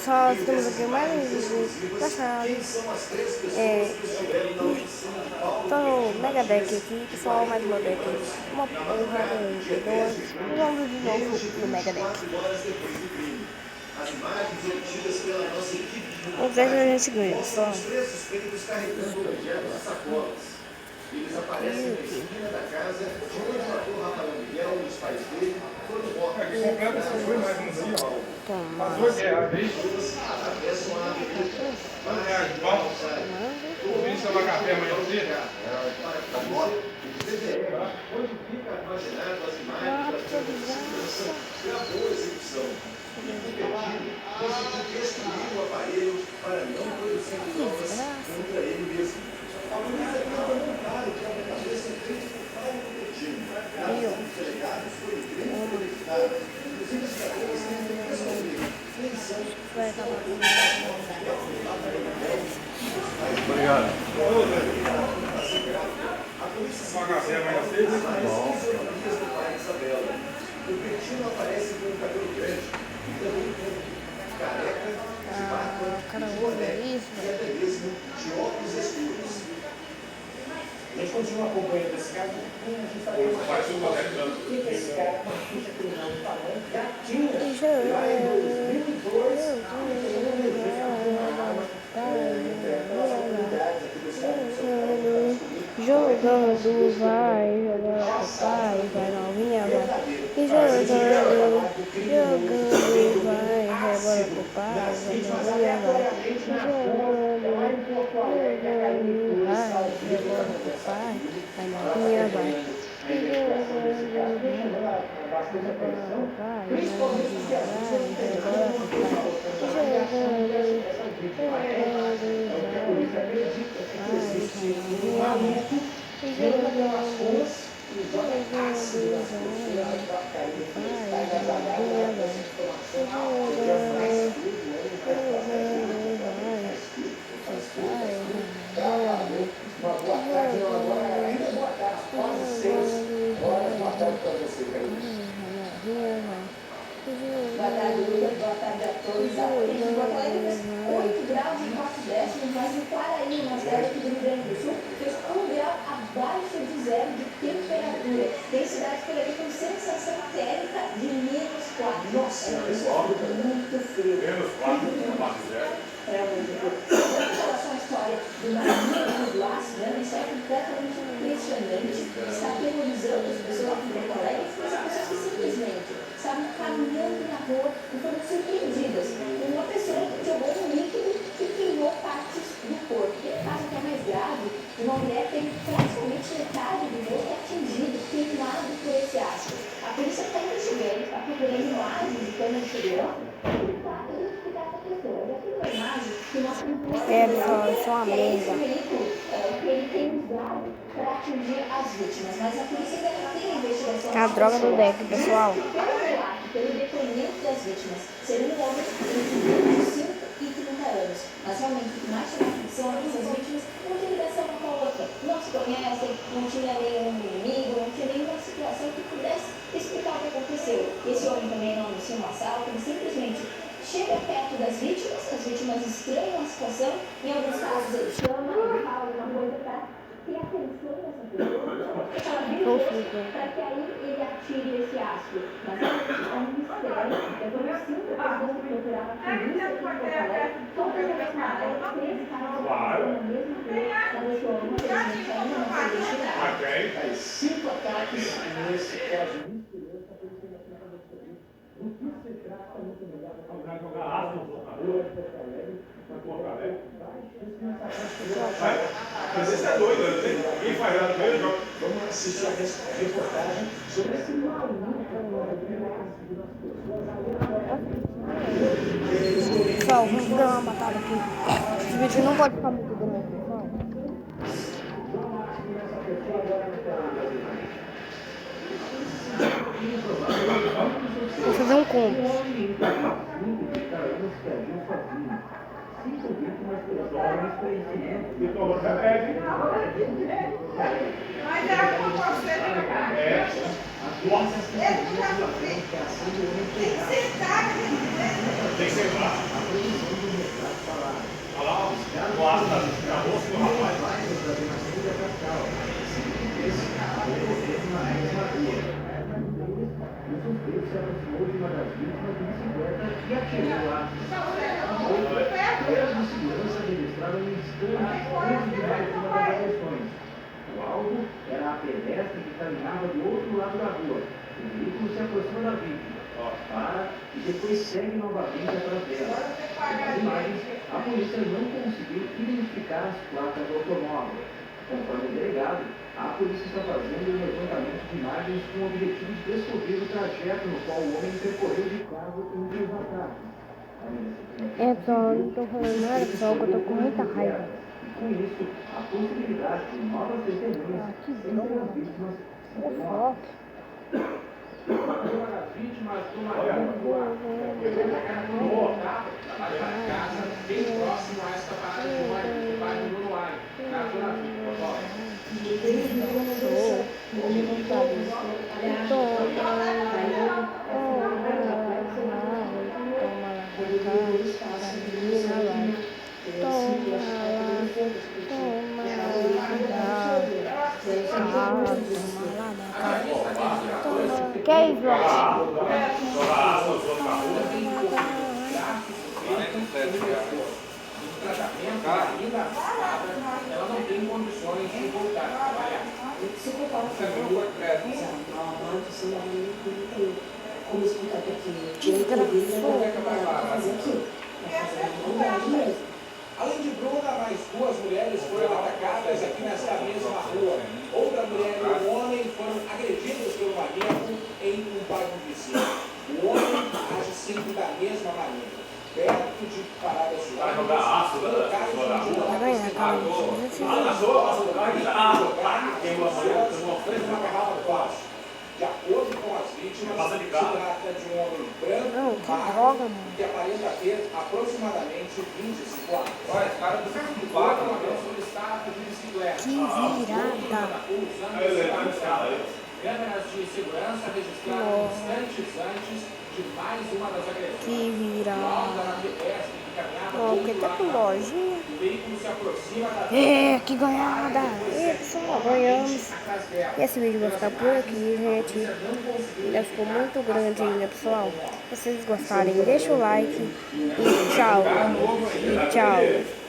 pessoal, estamos aqui mais um vídeo da chave. Tô no Mega Deck aqui, pessoal, mais uma deck. Uma porra de dois. E vamos de novo no Mega Deck. Vamos ver se a gente ganha, pessoal. Eles aparecem na esquina da casa, junto com o Rafael Miguel e os pais dele, quando o Rock Mas hoje é a vez. Isso é uma café amanhã cedo. Onde fica armazenado as imagens das segurança e a boa execução. Decidiu destruir o aparelho para não produzir provas contra ele mesmo. A polícia estava montada que a brincadeira ser feita por Paulo Coutinho. Os delegados foram grandes conectados. Inclusive, os caras têm que resolver quem são os Obrigado. A polícia Uma café amanhã cedo. O Coutinho aparece com o cabelo grande e também com careca, de barba, de boné e até mesmo de óculos escuros. A gente continua acompanhando esse caso, a gente está vendo que esse cara, uma ficha criminal de tamanho, já tinha lá em 2002, Jogando, vai, jogando pro pai, vai novinha, vai. E jogando, vai, rebola pro pai, vai novinha, vai. E jogando, vai, rebola pro pai, vai novinha, vai. E Boa tarde, Lucas. Boa tarde a todos. Em Porto Alegre fez 8 graus e 4 décimos, mas no Quaraí, uma cidade aqui do Rio Grande do Sul, fez 1 grau abaixo de zero de temperatura. Tem cidades por aí com sensação térmica de -4. Nossa, muito frio. É muito frio. Em relação à história do navio do Blas, isso é completamente impressionante. Está aterrorizando as pessoas aqui em Porto Alegre, mas as pessoas que simplesmente estavam caminhando na rua e foram surpreendidas. Uma pessoa jogou um líquido que queimou partes do corpo. E o caso que é mais grave, uma mulher teve praticamente metade do rosto atingido, queimado por esse ácido. A polícia está investigando, está procurando imagens de câmera de segurança e está identificando essa pessoa. Já tem uma imagem que mostra um pessoal, isso é uma merda. que ele tem usado para atingir as vítimas, mas a polícia ainda não tem a investigação. É a droga do deck, pessoal. Pelo depoimento das vítimas, seria um homem entre 25 e 30 anos. Mas realmente, o que mais chama a atenção é que essas vítimas não têm ligação uma com a outra. Não se conhecem, não tinha nenhum inimigo, não tinha nenhuma situação que pudesse explicar o que aconteceu. Esse homem também não anuncia um assalto, ele simplesmente chega perto das vítimas, as vítimas estranham a situação, em alguns casos ele chama, ele fala alguma coisa para ter atenção dessa pessoa, para que aí ele atire esse ácido. Mas é um mistério. Eu conheci muitas pessoas que procuravam a polícia aqui em Porto Alegre, todas elas falaram 3 casos na mesma rua, mas esse homem, infelizmente, ainda não foi identificado. 5 ataques nesse caso misterioso, a polícia ainda tenta descobrir do que se trata muito melhor. Mas isso é doido, né? Quem faz nada mesmo? Vamos assistir a reportagem sobre esse Pessoal, vamos dar uma batalha aqui. Esse vídeo não pode ficar muito grande, pessoal. Vou fazer um combo. Mas era com você, né? Tem que sentar, Tem que sentar. e atirou lá. Câmeras de segurança registraram um instante antes de mais uma das agressões. O alvo era a pedestre que caminhava do outro lado da rua. O veículo se aproxima da vítima, para e depois segue novamente atrás dela. Nas imagens, a polícia não conseguiu identificar as placas do automóvel. Conforme o delegado, a polícia está fazendo um levantamento de imagens com o objetivo de descobrir o trajeto no qual o homem percorreu de carro entre os ataques. É, pessoal, eu não tô falando nada, pessoal, que eu tô com muita raiva. E com isso, a possibilidade de novas testemunhas Que entre droga. as vítimas Ô, foco. As vítimas do marido do local, trabalhar em casa, bem próximo a esta parada de ônibus do bairro Uruguai, na Zona Que é isso, ela não tem condições de voltar a trabalhar. Além de Bruna, mais duas mulheres foram atacadas aqui nesta mesma rua. Outra mulher e um homem foram agredidos pelo maníaco em um bairro vizinho. O homem age sempre da mesma maneira, perto de paradas de ônibus, locais onde não há de acordo com as vítimas, se trata de um homem branco, magro, que aparenta ter aproximadamente 25 anos. Olha, esse cara do vaga, uma pessoa está de bicicleta. Que virada. Câmeras de segurança registraram instantes antes de mais uma das agressões. Que virada. Ó, O porque tá com lojinha. veículo se aproxima da É, que ganhada! E pessoal, ganhamos. E esse vídeo vai ficar por aqui, gente. Já ficou muito grande ainda, pessoal. Se vocês gostarem, deixa o like. E tchau. E tchau.